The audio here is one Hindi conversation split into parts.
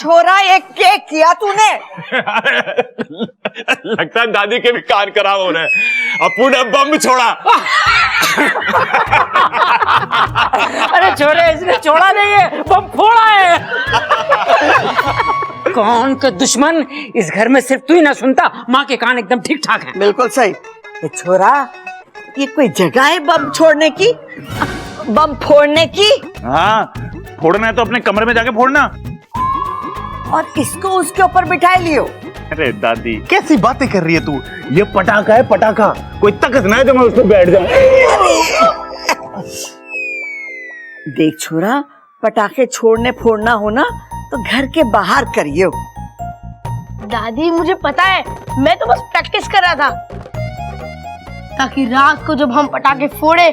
छोरा ये क्या किया तूने? लगता है दादी के भी कान खराब हो रहे हैं। अपू ने बम छोड़ा। अरे छोरे, इसने छोड़ा नहीं है, बम फोड़ा है। कौन का दुश्मन? इस घर में सिर्फ तू ही ना सुनता, माँ के कान एकदम ठीक ठाक हैं। बिल्कुल सही। ये छोरा, ये कोई जगह है बम छोड़ने की, बम फोड़ने की? हाँ, फोड़ना है तो अपने कमरे में जाके फोड़ना। और इसको उसके ऊपर बिठा लियो। अरे दादी कैसी बातें कर रही है तू? ये पटाखा है, पटाखा। कोई तकस ना है तो मैं उस पर बैठ जाऊं। देख छोरा, पटाखे छोड़ने फोड़ना हो ना तो घर के बाहर करियो। दादी मुझे पता है, मैं तो बस प्रैक्टिस कर रहा था ताकि रात को जब हम पटाखे फोड़े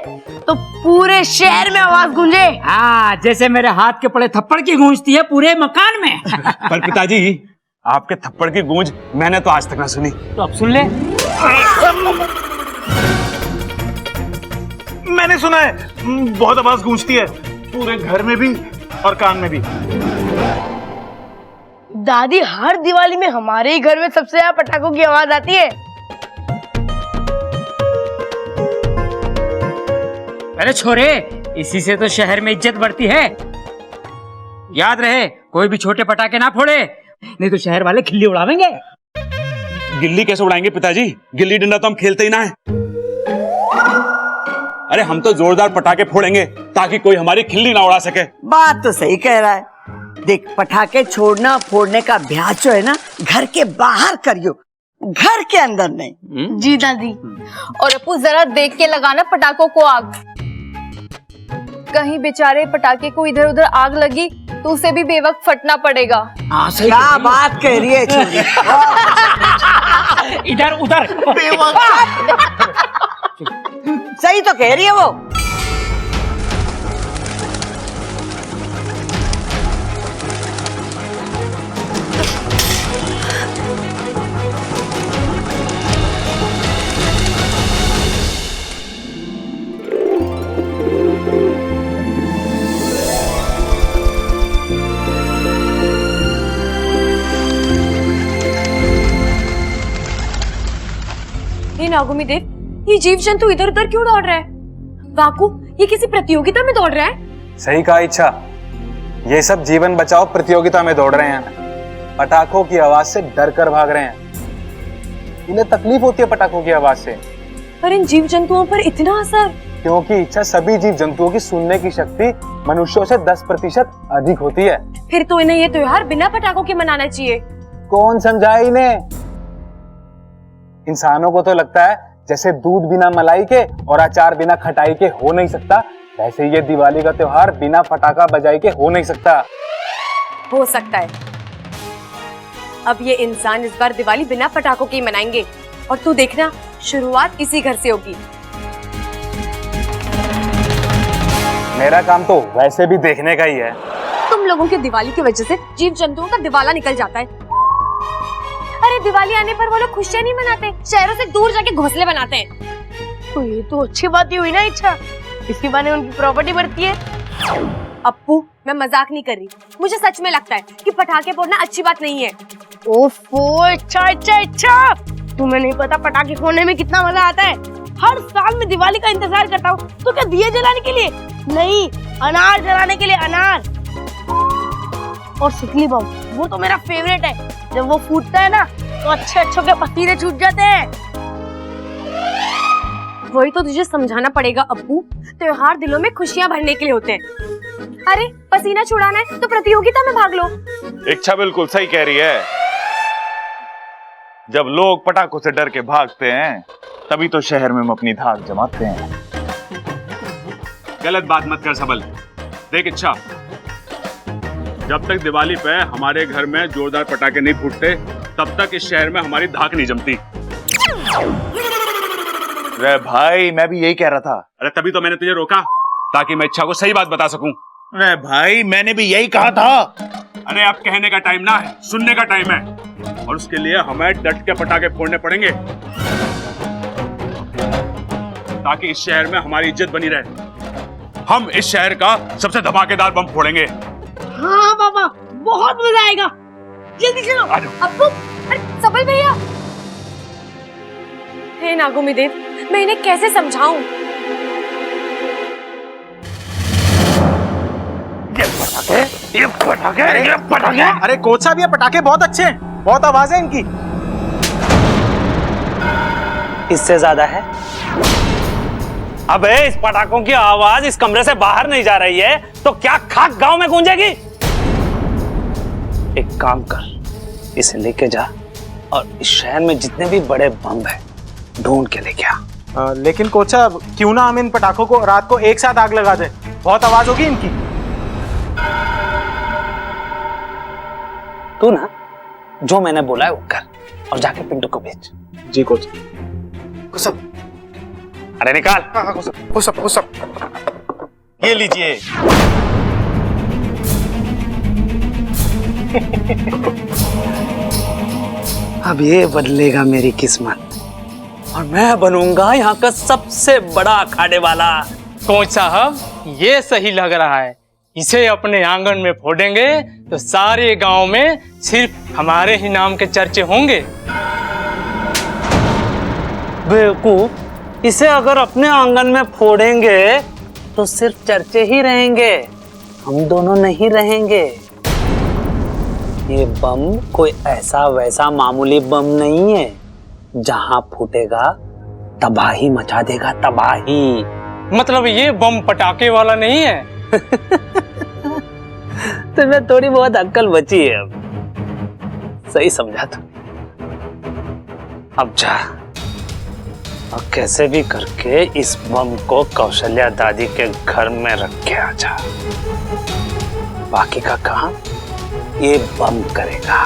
तो पूरे शहर में आवाज गूंजे। हाँ, जैसे मेरे हाथ के पड़े थप्पड़ की गूंजती है पूरे मकान में। पर पिताजी, आपके थप्पड़ की गूंज मैंने तो आज तक ना सुनी। तो अब सुन ले। मैंने सुना है, बहुत आवाज गूंजती है पूरे घर में भी और कान में भी। दादी, हर दिवाली में हमारे ही घर में सबसे ज्यादा पटाखों की आवाज आती है। अरे छोरे, इसी से तो शहर में इज्जत बढ़ती है। याद रहे, कोई भी छोटे पटाखे ना फोड़े, नहीं तो शहर वाले खिल्ली उड़ावेंगे। गिल्ली कैसे उड़ाएंगे पिताजी? गिल्ली डंडा तो हम खेलते ही ना है। अरे हम तो जोरदार पटाखे फोड़ेंगे ताकि कोई हमारी खिल्ली ना उड़ा सके। बात तो सही कह रहा है। देख, पटाखे छोड़ना फोड़ने का अभ्यास जो है ना, घर के बाहर करियो, घर के अंदर नहीं। जी दादी। और अपू, जरा देख के लगाना पटाखों को आग। कहीं बेचारे पटाखे को इधर उधर आग लगी तो उसे भी बेवक्त फटना पड़ेगा। क्या बात कह रही है छोरी? इधर उधर सही तो कह रही है वो। नागुमी देव, ये जीव जंतु इधर उधर क्यों दौड़ रहा है? वाकु, ये किसी प्रतियोगिता में दौड़ रहा है? सही कहा इच्छा, ये सब जीवन बचाओ प्रतियोगिता में दौड़ रहे हैं। पटाखों की आवाज से डर कर भाग रहे हैं। इन्हें तकलीफ होती है पटाखों की आवाज से। पर इन जीव जंतुओं पर इतना असर? क्योंकि इच्छा, सभी जीव जंतुओं की सुनने की शक्ति मनुष्यों से 10% अधिक होती है। फिर तो इन्हें ये त्योहार बिना पटाखों के मनाना चाहिए। कौन समझाए इन्हें? इंसानों को तो लगता है जैसे दूध बिना मलाई के और अचार बिना खटाई के हो नहीं सकता, वैसे ये दिवाली का त्योहार बिना पटाखा बजाई के हो नहीं सकता। हो सकता है। अब ये इंसान इस बार दिवाली बिना पटाखों के ही मनाएंगे, और तू देखना, शुरुआत इसी घर से होगी। मेरा काम तो वैसे भी देखने का ही है। तुम लोगों की दिवाली की वजह से जीव जंतुओं का दिवाला निकल जाता है। अरे दिवाली आने पर वो लोग खुशियां नहीं मनाते, शहरों से दूर जाके घोंसले बनाते हैं। तो ये तो अच्छी बात ही हुई ना इच्छा, इसके बहाने उनकी प्रॉपर्टी बढ़ती है। अप्पू, मैं मजाक नहीं कर रही, मुझे सच में लगता है कि पटाखे फोड़ना अच्छी बात नहीं है। ओफो, अच्छा, तुम्हें नहीं पता पटाखे फोड़ने में कितना मजा आता है। हर साल मैं दिवाली का इंतजार करता हूँ। तो क्या दिए जलाने के लिए? नहीं, अनार जलाने के लिए, अनार। और सिकली बम, वो तो मेरा फेवरेट है। जब वो फूटता है ना तो अच्छे के पसीने छूट जाते हैं। वही तो तुझे समझाना पड़ेगा अप्पू, त्योहार दिलों में खुशियां भरने के लिए होते हैं। अरे पसीना छुड़ाना है तो प्रतियोगिता में भाग लो। इच्छा बिल्कुल सही कह रही है। जब लोग पटाखों से डर के भागते हैं तभी तो शहर में हम अपनी धाक जमाते हैं। गलत बात मत कर सबल। देख इच्छा, जब तक दिवाली पे हमारे घर में जोरदार पटाखे नहीं फूटते तब तक इस शहर में हमारी धाक नहीं जमती। अरे भाई, मैं भी यही कह रहा था। अरे तभी तो मैंने तुझे रोका, ताकि मैं इच्छा को सही बात बता सकूं। अरे भाई, मैंने भी यही कहा था। अरे अब कहने का टाइम ना है, सुनने का टाइम है, और उसके लिए हमें डट के पटाखे फोड़ने पड़ेंगे ताकि इस शहर में हमारी इज्जत बनी रहे। हम इस शहर का सबसे धमाकेदार बम फोड़ेंगे। हाँ बाबा, बहुत मजा आएगा। जल्दी चलो। अब्बू, अरे सबल भैया। हे नागुमी देव, मैं इन्हें कैसे समझाऊं? ये पटाखे। अरे कोच साहब, ये पटाखे बहुत अच्छे हैं, बहुत आवाज है इनकी। इससे ज्यादा है। अबे इस पटाखों की आवाज इस कमरे से बाहर नहीं जा रही है तो क्या खाक गांव में गूंजेगी? एक काम कर, इसे लेके जा और इस शहर में जितने भी बड़े बम हैं ढूंढ के लेके आ। लेकिन कोच साहब, क्यों ना हम इन पटाखों को रात को एक साथ आग लगा दें, बहुत आवाज होगी इनकी। तू ना जो मैंने बोला है वो कर और जाके पिंटू को भेज। जी कोच। अरे निकाल। ये लीजिए। अब ये बदलेगा मेरी किस्मत और मैं बनूंगा यहाँ का सबसे बड़ा अखाड़े वाला। कोच साहब, ये सही लग रहा है। इसे अपने आंगन में फोड़ेंगे तो सारे गांव में सिर्फ हमारे ही नाम के चर्चे होंगे। बेवकूफ, इसे अगर अपने आंगन में फोड़ेंगे तो सिर्फ चर्चे ही रहेंगे, हम दोनों नहीं रहेंगे। ये बम कोई ऐसा वैसा मामूली बम नहीं है, जहां फूटेगा तबाही मचा देगा, तबाही। मतलब ये बम पटाखे वाला नहीं है? तुम्हें थोड़ी बहुत अक्ल बची है अब। सही समझा तू। अब जा और कैसे भी करके इस बम को कौशल्या दादी के घर में रख के आ जा। बाकी का काम ये बम करेगा।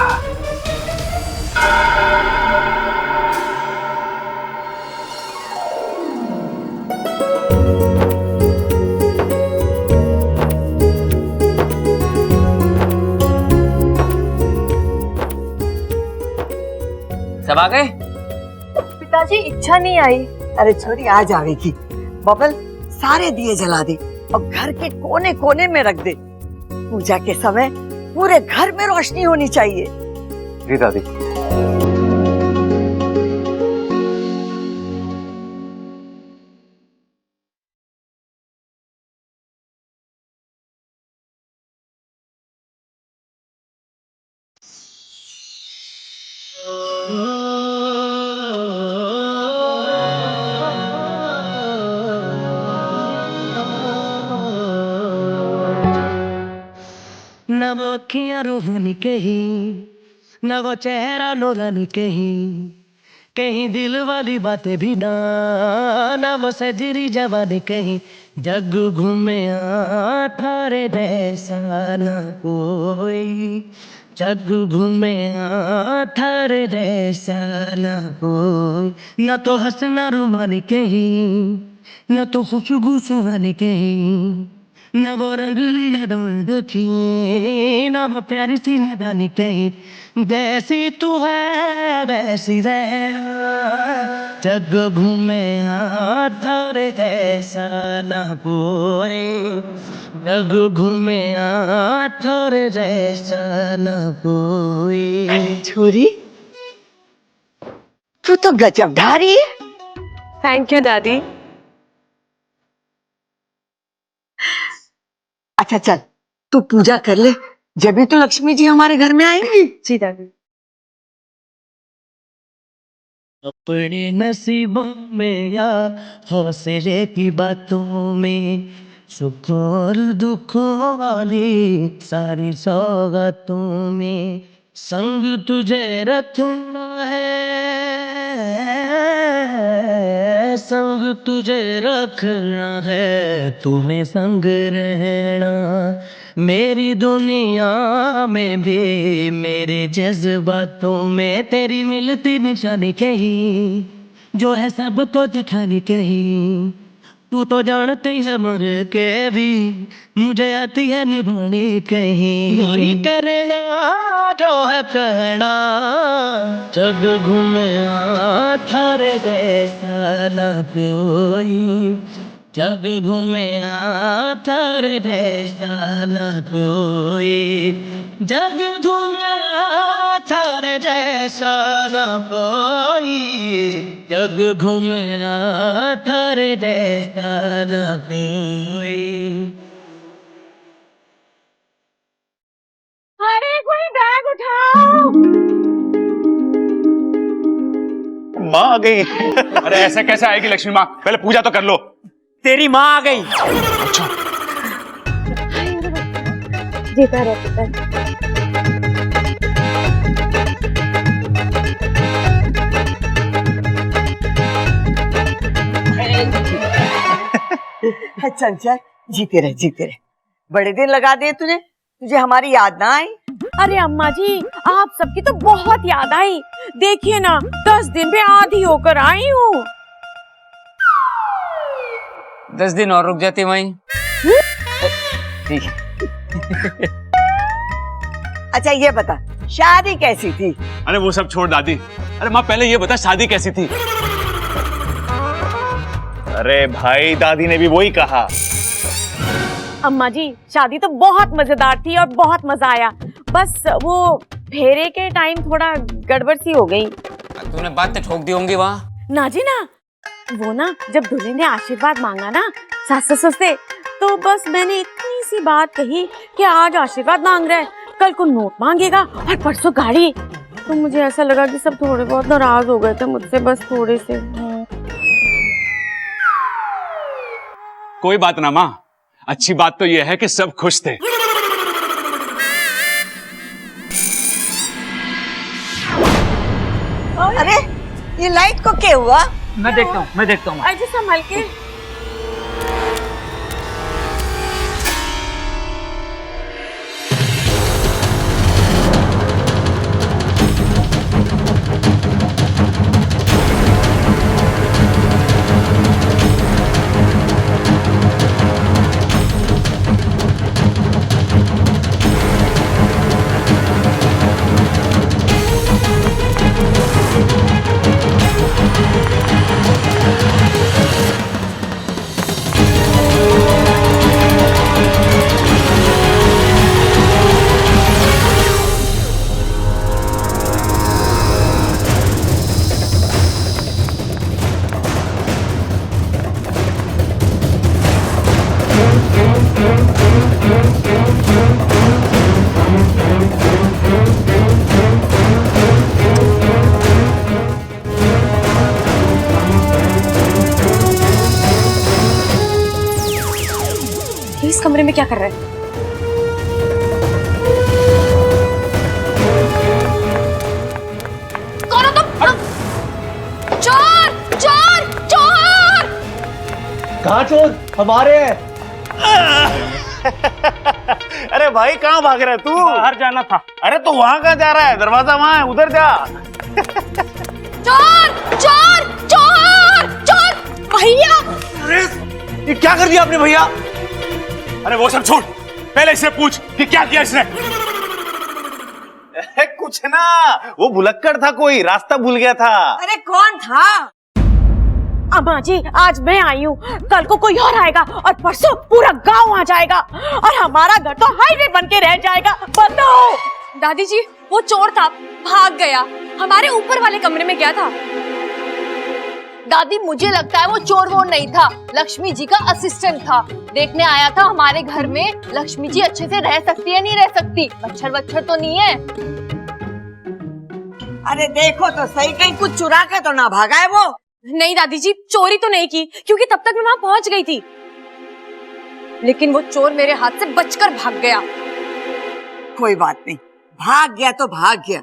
सब आ गए? पिताजी, इच्छा नहीं आई। अरे छोरी, आ जाएगी। बबल, सारे दिए जला दे और घर के कोने कोने में रख दे। पूजा के समय पूरे घर में रोशनी होनी चाहिए। जी दादी। न वो अखियां रोहनी कहीं, न वो चेहरा नूरानी कहीं, कहीं दिल वाली बातें भी ना, न वो सजरी जवानी कहीं। जग घूमे थारे जैसा न कोई, जग घूमे थारे जैसा न कोई। न तो हंसना रुमानी कहीं, न तो खुशबू सुहानी कहीं, न वो रंगली यादों थी, न वो प्यारी सी नादानी कहीं। जैसी तू है वैसी रहे, जग घूमे थारे जैसा न कोई, जग घूमे थारे जैसा न कोई। छोरी, तू तो गजब ढारी है। थैंक यू दादी। अच्छा चल, तू पूजा कर ले, जब भी तो लक्ष्मी जी हमारे घर में आएंगी। जी दादी। अपने नसीबों में या हौसले की बातों में, सुख और दुखों वाली सारी सौगातों में, संग तुझे रखना है, संग तुझे रखना है, तुम्हें संग रहना। मेरी दुनिया में भी मेरे जज्बातों में तेरी मिलती निशानी कहीं, जो है सबको दिखानी कहीं। तू तो जानती है मर के भी मुझे आती है निभानी कहीं। नहीं करेगा जो है कहना, जग घूमे थारे जैसा न कोई, जब घूमे थर जैसा न कोई, जग घूमे थर जैसा न कोई, जग घूमे थर जैसा न कोई। अरे कोई बैग उठाओ। माँ आ गई। अरे ऐसे कैसे आएगी लक्ष्मी माँ, पहले पूजा तो कर लो। तेरी माँ आ गई। जीता रहे चंचल, जीते रहे जीते रहे। बड़े दिन लगा दिए तूने, तुझे हमारी याद ना आई? अरे अम्मा जी, आप सबकी तो बहुत याद आई। देखिए ना, 10 दिन में आधी होकर आई हूँ। 10 दिन और रुक जाती वहीं। ठीक। अच्छा ये बता, शादी कैसी थी? अरे वो सब छोड़ दादी। अरे माँ पहले ये बता, शादी कैसी थी? अरे भाई, दादी ने भी वही कहा। अम्मा जी, शादी तो बहुत मजेदार थी और बहुत मजा आया। बस वो फेरे के टाइम थोड़ा गड़बड़ सी हो गई। तूने बात तो ठोक दी होंगी वहाँ। ना जी ना, वो ना जब दूल्हे ने आशीर्वाद मांगा ना सास ससुर से, तो बस मैंने इतनी सी बात कही कि आज आशीर्वाद मांग रहा है, कल को नोट मांगेगा और परसों गाड़ी। तो मुझे ऐसा लगा कि सब थोड़े बहुत नाराज हो गए थे मुझसे, बस थोड़े से। कोई बात ना माँ, अच्छी बात तो यह है कि सब खुश थे। अरे ये लाइट को क्या हुआ? मैं देखता हूँ। अजय संभल के। इस कमरे में क्या कर रहा है? कौन हो तुम? चोर! चोर! चोर! कहाँ चोर? हमारे हैं। अरे भाई कहाँ भाग रहा है तू? बाहर जाना था। अरे तो वहाँ कहाँ जा रहा है? दरवाजा वहाँ है, उधर जा। चोर! चोर! चोर! चोर! भैया! ये क्या कर दिया आपने भैया? अरे वो सब छोड़, पहले इससे पूछ कि क्या किया इसने। कुछ ना, वो भुलक्कड़ था, कोई रास्ता भूल गया था। अरे कौन था? अम्मा जी, आज मैं आई हूँ, कल को कोई और आएगा और परसों पूरा गांव आ जाएगा और हमारा घर तो हाईवे बन के रह जाएगा। बताओ। दादी जी, वो चोर था, भाग गया, हमारे ऊपर वाले कमरे में गया था। दादी मुझे लगता है वो चोर वोर नहीं था, लक्ष्मी जी का असिस्टेंट था। देखने आया था हमारे घर में लक्ष्मी जी अच्छे से रह सकती है नहीं रह सकती, मच्छर वच्छर तो नहीं है। अरे देखो तो सही, कहीं कुछ चुरा के तो ना भागा है वो। नहीं दादी जी, चोरी तो नहीं की, क्योंकि तब तक मैं वहां पहुंच गई थी। लेकिन वो चोर मेरे हाथ से बचकर भाग गया। कोई बात नहीं, भाग गया तो भाग गया।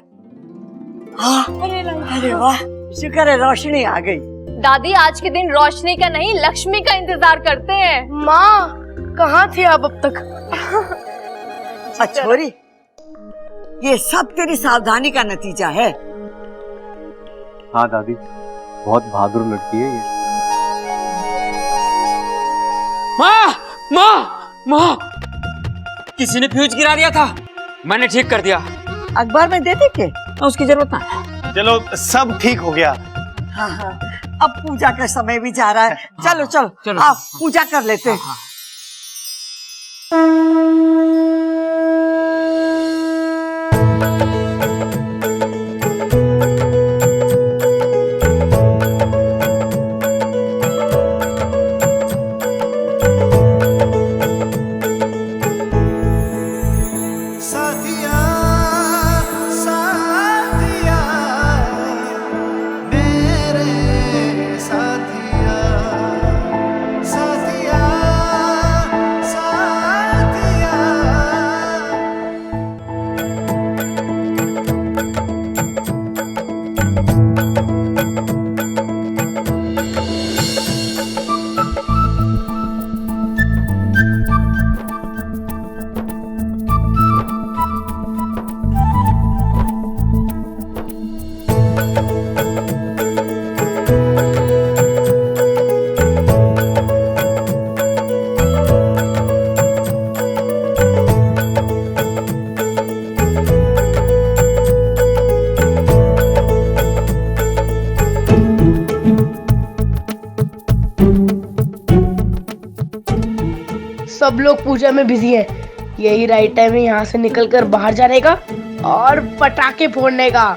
अरे वाह, शुक्र है रोशनी आ गई। दादी आज के दिन रोशनी का नहीं लक्ष्मी का इंतजार करते हैं। माँ, कहाँ थे आप अब तक? छोरी, ये सब तेरी सावधानी का नतीजा है। हाँ दादी, बहुत बहादुर लड़की है ये। माँ! माँ! माँ! किसी ने फ्यूज गिरा दिया था, मैंने ठीक कर दिया। अखबार में दे दे के? उसकी जरूरत ना है। चलो सब ठीक हो गया। हाँ हाँ, अब पूजा का समय भी जा रहा है। चलो चलो चलो। आओ पूजा कर लेते हैं। सब लोग पूजा में बिजी हैं। यही राइट टाइम है यहाँ से निकलकर बाहर जाने का और पटाखे फोड़ने का।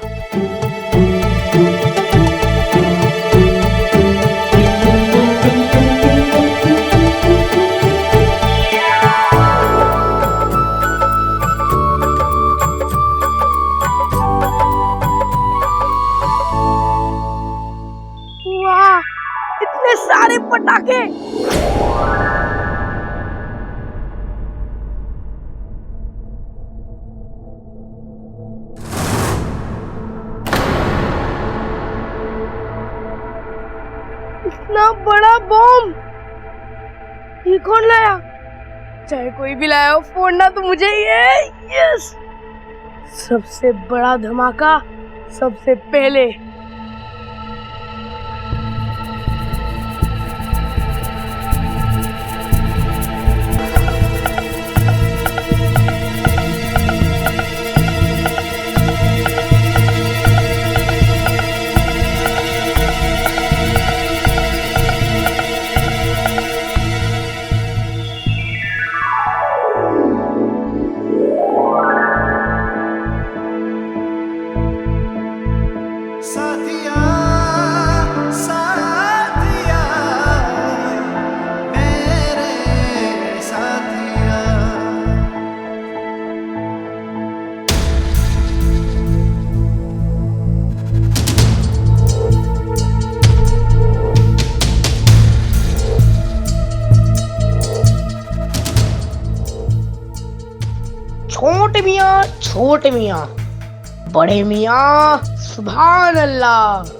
वाह, इतने सारे पटाखे! इतना बड़ा बम ये कौन लाया? चाहे कोई भी लाया हो, फोड़ना तो मुझे ही है। यस, सबसे बड़ा धमाका सबसे पहले। छोटे मियाँ, बड़े मियाँ, सुभान अल्लाह।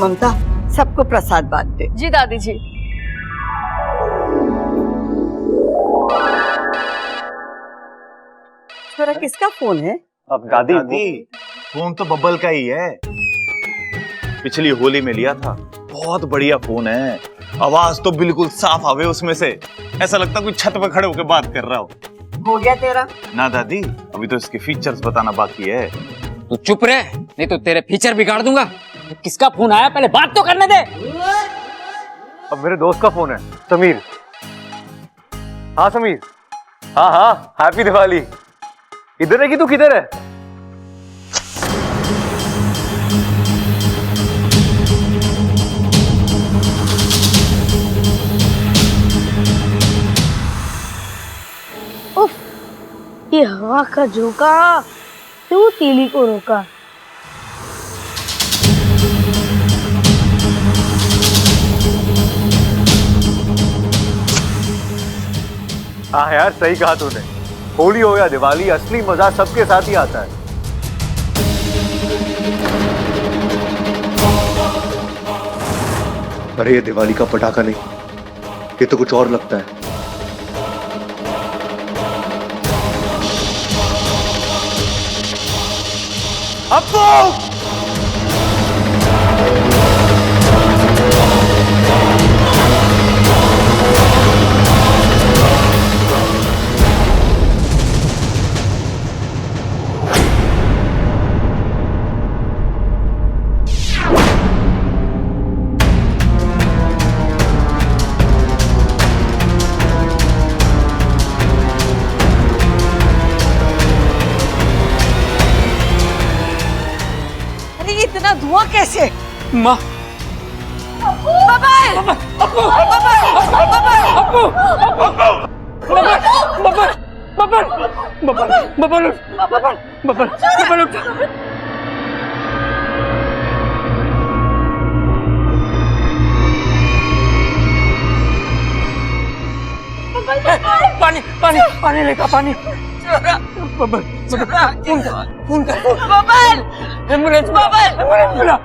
ममता, सबको प्रसाद बांट दे। जी दादी जी। छोरा, किसका फोन है? अब दादी फोन तो बब्बल का ही है। पिछली होली में लिया था, बहुत बढ़िया फोन है। आवाज तो बिल्कुल साफ आवे उसमें से, ऐसा लगता कोई छत पे खड़े होकर बात कर रहा हो। हो गया तेरा? ना दादी, अभी तो इसके फीचर्स बताना बाकी है। तू चुप रहे, नहीं तो तेरे फीचर बिगाड़ दूंगा। किसका फोन आया, पहले बात तो करने दे। अब मेरे दोस्त का फोन है, समीर। हाँ समीर, हाँ हैप्पी दिवाली। इधर है कि तू किधर है? उफ, ये हवा का झोंका क्यों तीली को रोका? हाँ यार, सही कहा तूने। होली हो या दिवाली, असली मजा सबके साथ ही आता है। अरे ये दिवाली का पटाखा नहीं, ये तो कुछ और लगता है। अप्पू! अरे ये इतना धुआं कैसे? माँ पानी पानी पानी लेकर पानी। बबल फोन कर बबल, एम्बुलेंस बुला।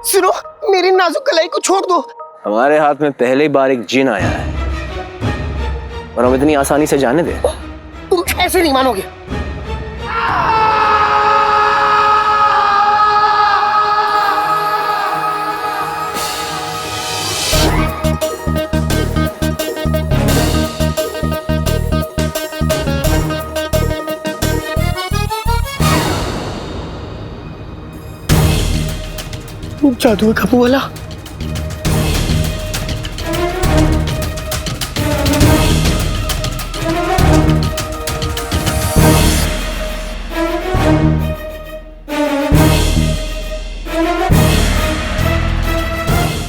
सुनो, मेरी नाजुक कलाई को छोड़ दो। हमारे हाथ में पहले ही बार एक जिन आया है और हम इतनी आसानी से जाने दे? तुम ऐसे नहीं मानोगे। जादू का वाला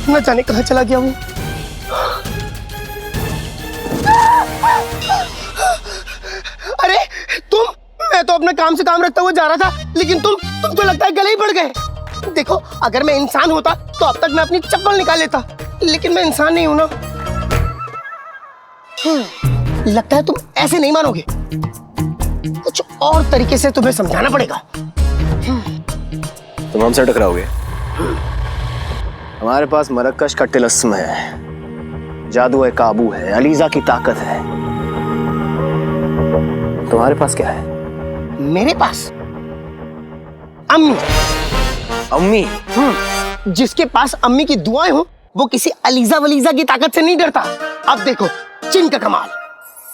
न जाने कहां चला गया हूं। अरे तुम, मैं तो अपना काम से काम रखता हुआ जा रहा था, लेकिन तुम तो लगता है गले ही पड़ गए। देखो, अगर मैं इंसान होता तो अब तक मैं अपनी चप्पल निकाल लेता, लेकिन मैं इंसान नहीं हूं ना। लगता है तुम ऐसे नहीं मानोगे, कुछ और तरीके से तुम्हें समझाना पड़ेगा। तुम हमसे टकराओगे? हमारे पास मरकश का तिलस्म है, जादू है, काबू है, अलीजा की ताकत है। तुम्हारे पास क्या है? मेरे पास अम्मी। अम्मी? जिसके पास अम्मी की दुआएं हो, वो किसी अलीजा वलीजा की ताकत से नहीं डरता। अब देखो चिन का कमाल।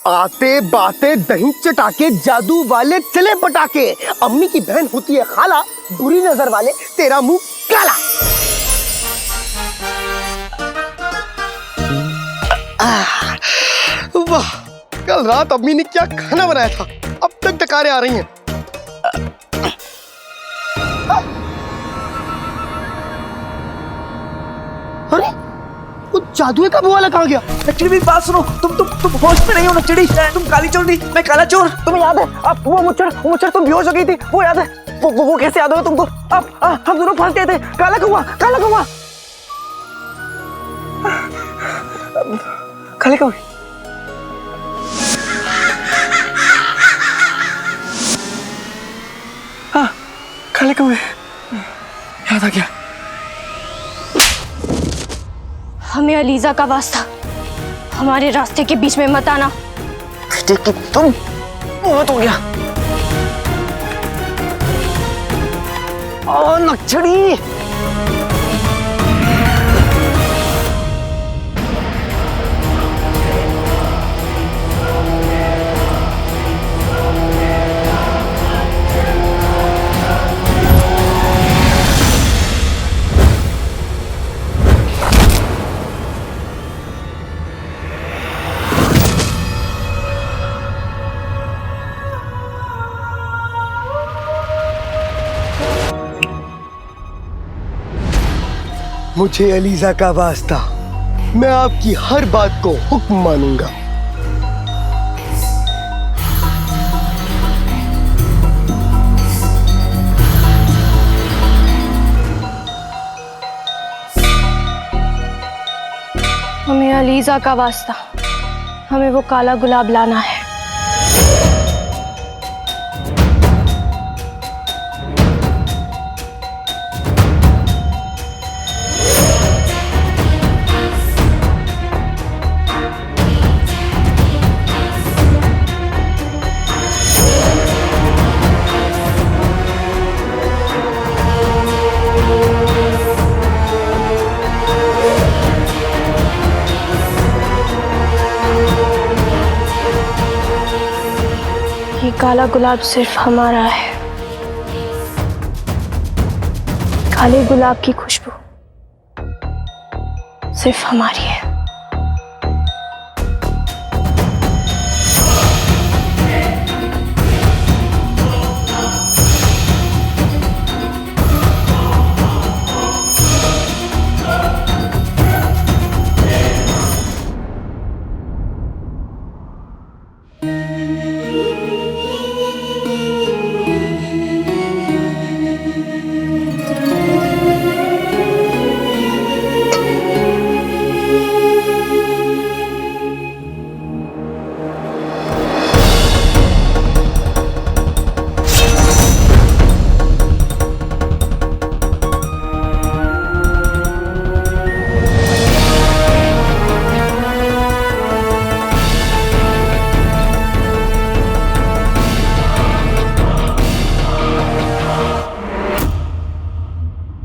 आते बाते दही चटाके, जादू वाले चले पटाके। अम्मी की बहन होती है खाला, बुरी नजर वाले तेरा मुंह काला। वाह, कल रात अम्मी ने क्या खाना बनाया था, अब तक डकारें आ रही हैं। अरे वो जादू का बुआ कहाँ गया? नक्चड़ी मेरी बात सुनो, तुम होश में नहीं हो नक्चड़ी। तुम काली चोर नहीं, मैं काला चोर। तुम्हें याद है अब वो मुच्चर तुम बेहोश हो गई थी, वो याद है? वो कैसे याद होगा तुमको? अब हम दोनों फंस गए थे। काला कौवा काले कौवे। हाँ, काले कौवे याद आ गया। हमें अलीजा का वास्ता, हमारे रास्ते के बीच में मत आना। बेटे कि तुम बहुत हो गया। ओ नक्चड़ी, मुझे अलीजा का वास्ता, मैं आपकी हर बात को हुक्म मानूंगा। हमें अलीजा का वास्ता, हमें वो काला गुलाब लाना है। ये काला गुलाब सिर्फ हमारा है। काले गुलाब की खुशबू सिर्फ हमारी है।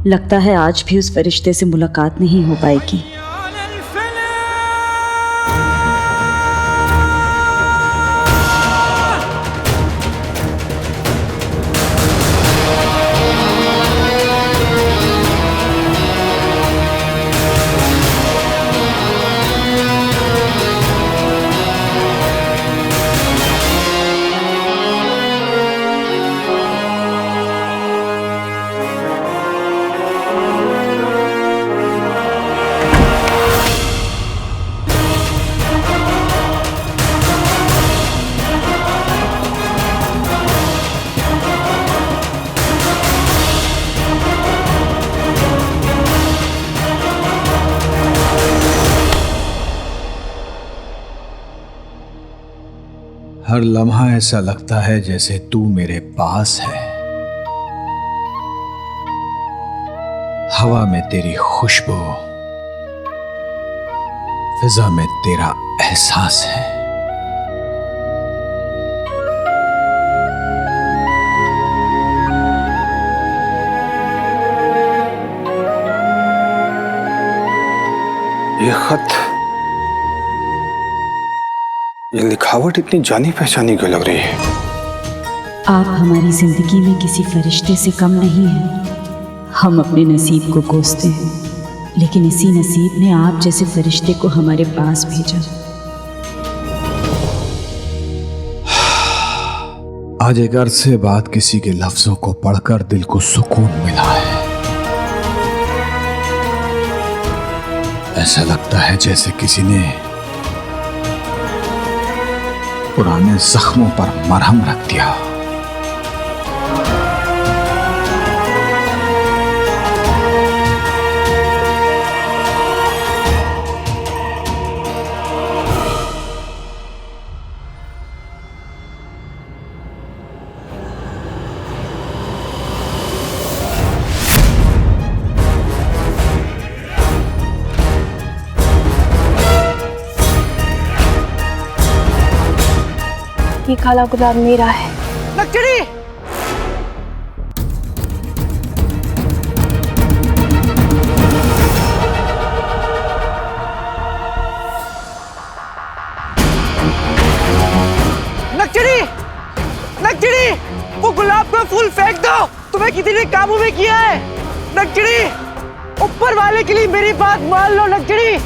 लगता है आज भी उस फरिश्ते से मुलाकात नहीं हो पाएगी। हर लम्हा ऐसा लगता है जैसे तू मेरे पास है। हवा में तेरी खुशबू, फिजा में तेरा एहसास है। ये खत, ये लिखावट इतनी जानी पहचानी क्यों लग रही है? आप हमारी जिंदगी में किसी फरिश्ते से कम नहीं हैं। हम अपने नसीब को कोसते हैं, लेकिन इसी नसीब ने आप जैसे फरिश्ते को हमारे पास भेजा। आज एक अरसे बाद किसी के लफ्जों को पढ़कर दिल को सुकून मिला है। ऐसा लगता है जैसे किसी ने पुराने जख्मों पर मरहम रख दिया। ये काला गुलाब मेरा है। नक्चड़ी! नक्चड़ी! नक्चड़ी! वो गुलाब का फूल फेंक दो। तुम्हें किसी ने काबू में किया है। नक्चड़ी! ऊपर वाले के लिए मेरी बात मान लो नक्चड़ी।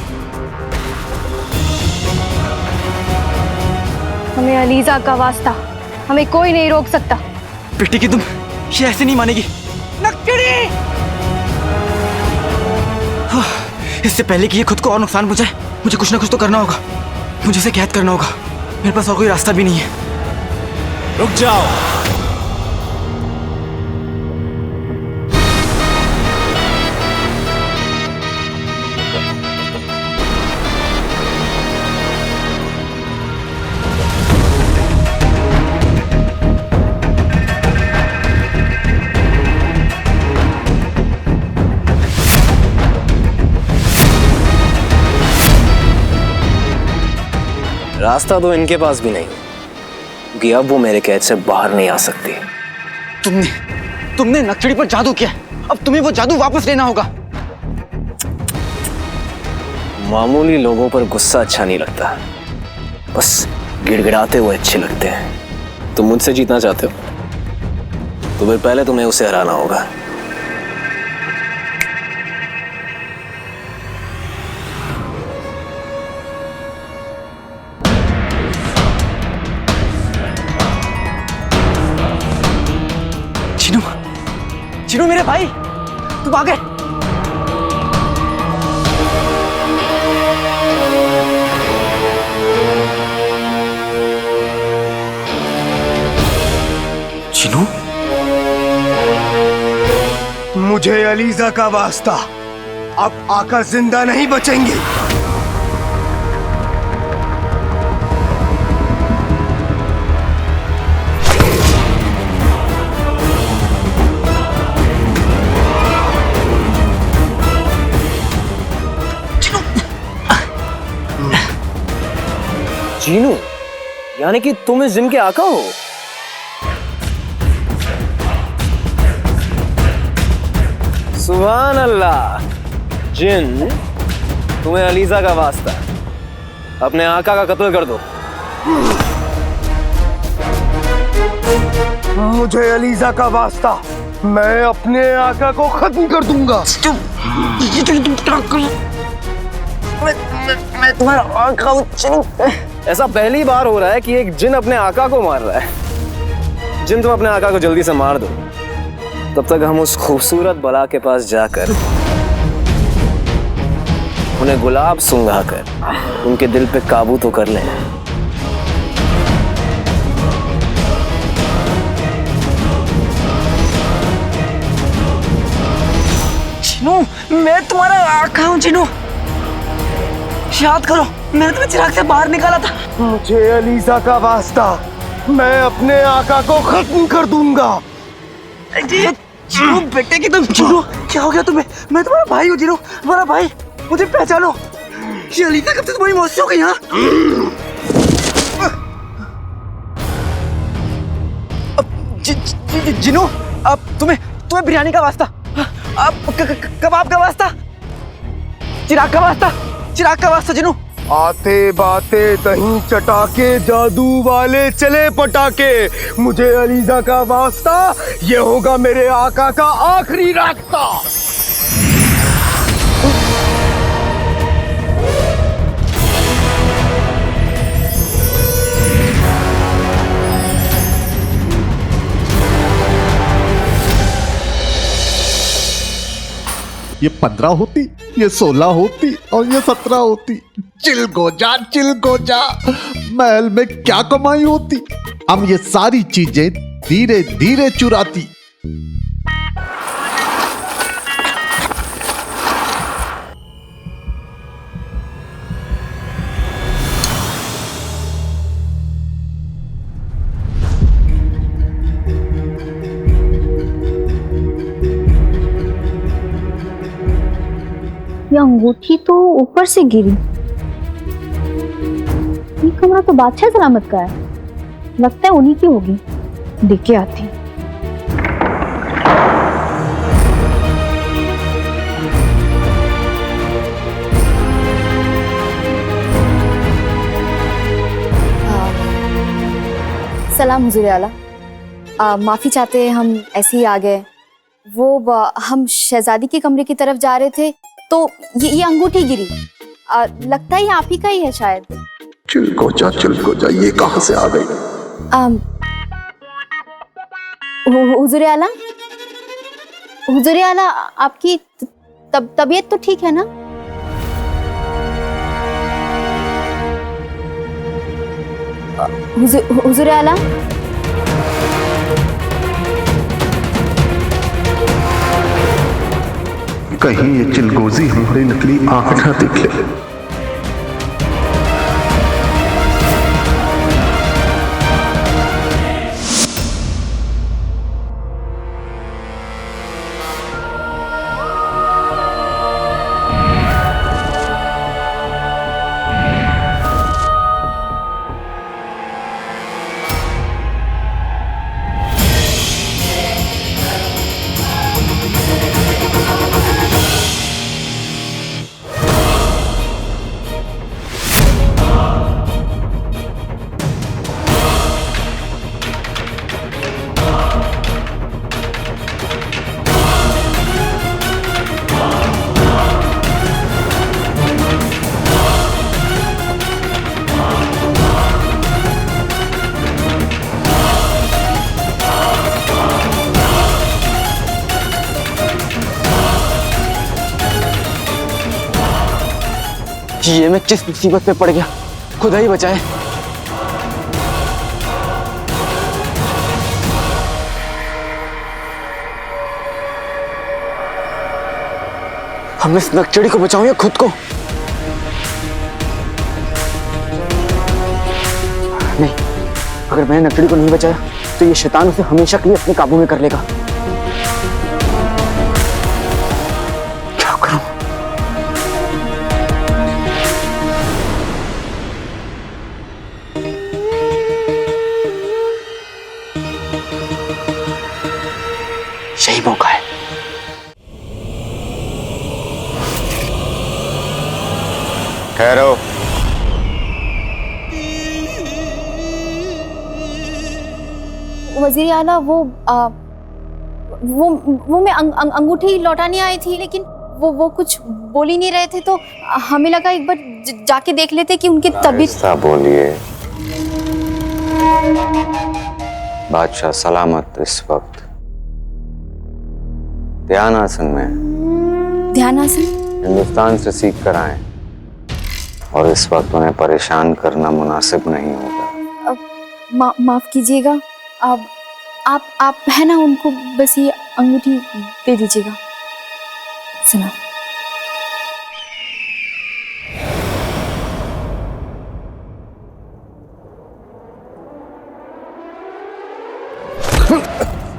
हमें अलीजा का वास्ता, हमें कोई नहीं रोक सकता। बेटी की तुम ये ऐसे नहीं मानेगी। नक्चड़ी! इससे पहले कि ये खुद को और नुकसान पहुंचाए, मुझे कुछ ना कुछ तो करना होगा। मुझे इसे कैद करना होगा। मेरे पास और कोई रास्ता भी नहीं है। रुक जाओ। रास्ता तो इनके पास भी नहीं, क्योंकि अब वो मेरे कैद से बाहर नहीं आ सकती। तुमने नक्सड़ी पर जादू किया, अब तुम्हें वो जादू वापस लेना होगा। मामूली लोगों पर गुस्सा अच्छा नहीं लगता, बस गिड़गिड़ाते हुए अच्छे लगते हैं। तुम मुझसे जीतना चाहते हो तो फिर पहले तुम्हें उसे हराना होगा। चिनू मेरे भाई, तुम आ गए। चिनू, मुझे अलीजा का वास्ता, अब आका जिंदा नहीं बचेंगे। जीनू, यानी कि तुम इस जिन के आका हो? सुभान अल्लाह। जिन, तुम्हें अलीजा का वास्ता, अपने आका का कत्ल कर दो। मुझे अलीजा का वास्ता, मैं अपने आका को खत्म कर दूंगा। मैं तुम्हारा आका हूं चिनू। ऐसा पहली बार हो रहा है कि एक जिन अपने आका को मार रहा है। जिन, तुम अपने आका को जल्दी से मार दो, तब तक हम उस खूबसूरत बला के पास जाकर उन्हें गुलाब सुंघा कर उनके दिल पे काबू तो कर लें। चिनू, मैं तुम्हारा आका हूं चिनू। याद करो, मैंने तुम्हें चिराग से बाहर निकाला था। मुझे अलीजा का वास्ता, मैं अपने आका को खत्म कर दूंगा। चिनू बेटे की तुम, चिनू क्या हो गया तुम्हें? मैं तुम्हारा भाई हूँ चिनू, तुम्हारा भाई, मुझे पहचानो। ये अलीजा कब से तुम्हारी मौसी हो गई? हाँ, जिनू, अब तुम्हें बिरयानी का वास्ता, अब कबाब का वास्ता, चिराग का वास्ता, चिराग का वास्ता जिनू। आते बाते दही चटाके, जादू वाले चले पटाके, मुझे अलीजा का वास्ता, ये होगा मेरे आका का आखिरी रास्ता। ये 15 होती, ये 16 होती और ये 17 होती। चिल गोजा, चिल गोजा, महल में क्या कमाई होती। हम ये सारी चीजें धीरे धीरे चुराती। ये अंगूठी तो ऊपर से गिरी। ये कमरा तो बादशाह सलामत का है, लगता है उन्हीं की होगी। देख के आती हूँ। सलाम हुजूर आला। माफी चाहते हैं, हम ऐसे ही आ गए। वो हम शहजादी के कमरे की तरफ जा रहे थे तो ये अंगूठी गिरी। लगता है ये आप ही का ही है शायद। चिल गोजा, ये कहाँ से आ गई? हुजूर आला, आपकी तबीयत तो ठीक है ना? हुजूर आला। कहीं ये चिलगोजी हमारी नकली आंख ना देख ले। ये मैं किस मुसीबत में पड़ गया, खुदा ही बचाए। हम इस नकचड़ी को बचाऊं या खुद को? नहीं, अगर मैंने नकचड़ी को नहीं बचाया तो ये शैतान उसे हमेशा के लिए अपने काबू में कर लेगा। क्या करूं? यही मौका है। ठहरो। वजीर आला वो मैं अंगूठी लौटाने आई थी, लेकिन वो कुछ बोल ही नहीं रहे थे, तो हमें लगा एक बार जाके देख लेते कि उनकी तबीयत। बोलिए। बादशाह सलामत इस वक्त ध्यान आसन में। ध्यान आसन? हिंदुस्तान से सीख कर आए और इस वक्त उन्हें परेशान करना मुनासिब नहीं होगा। माफ कीजिएगा, अब आप है ना, उनको बस ये अंगूठी दे दीजिएगा। सुना।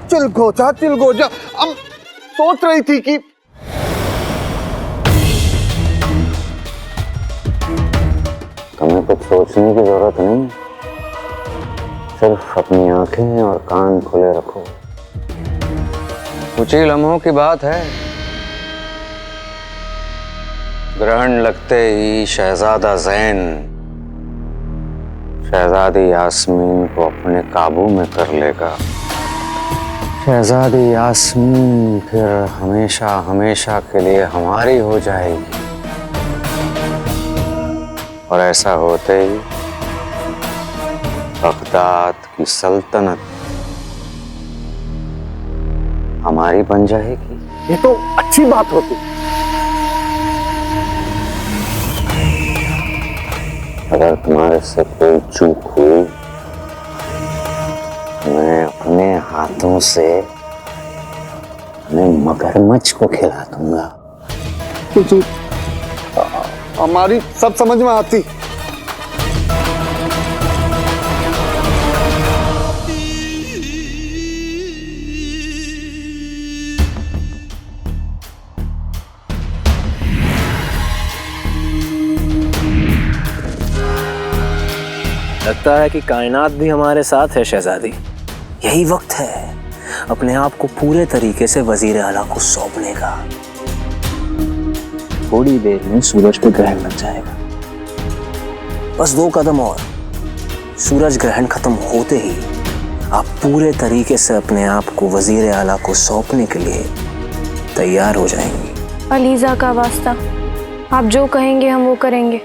चिलगोजा अब सोच रही थी कि तुम्हें कुछ सोचने की जरूरत नहीं, सिर्फ अपनी आंखें और कान खुले रखो। कुछ ही लम्हों की बात है, ग्रहण लगते ही शहजादा ज़ैन शहजादी यास्मीन को अपने काबू में कर लेगा। शहजादी यास्मीन फिर हमेशा हमेशा के लिए हमारी हो जाएगी, और ऐसा होते ही बगदाद की सल्तनत हमारी बन जाएगी। ये तो अच्छी बात होती। अगर तुम्हारे से कोई चूक हुई, मैं अपने हाथों से मगरमच्छ को खिला दूंगा। हमारी सब समझ में आती। लगता है कि कायनात भी हमारे साथ है शहजादी। यही वक्त है अपने आप को पूरे तरीके से वजीर आला को सौंपने का। थोड़ी देर में सूरज पे ग्रहण लग जाएगा, बस 2 कदम और। सूरज ग्रहण खत्म होते ही आप पूरे तरीके से अपने आप को वजीर आला को सौंपने के लिए तैयार हो जाएंगे। अलीजा का वास्ता, आप जो कहेंगे हम वो करेंगे।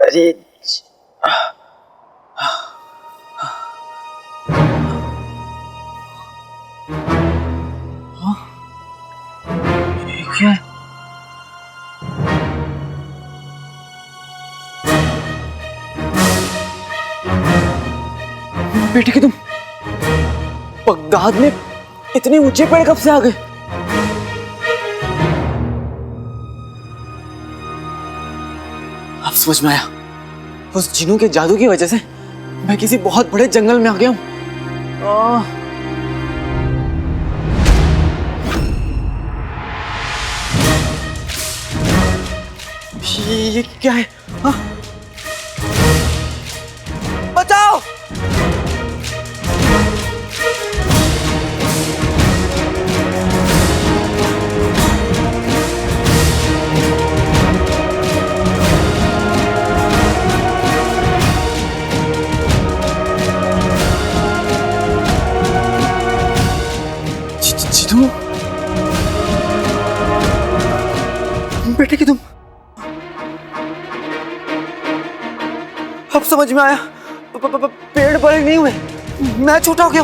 अरे क्या है? बेटे कि तुम बगदाद में इतने ऊंचे पेड़ कब से आ गए? अब समझ में आया, उस जिनों के जादू की वजह से मैं किसी बहुत बड़े जंगल में आ गया हूं। ये क्या है? हाँ? बचाओ! जितू, बेटे कि तुम, अब समझ में आया, पेड़ बड़े नहीं हुए, मैं छोटा हो गया।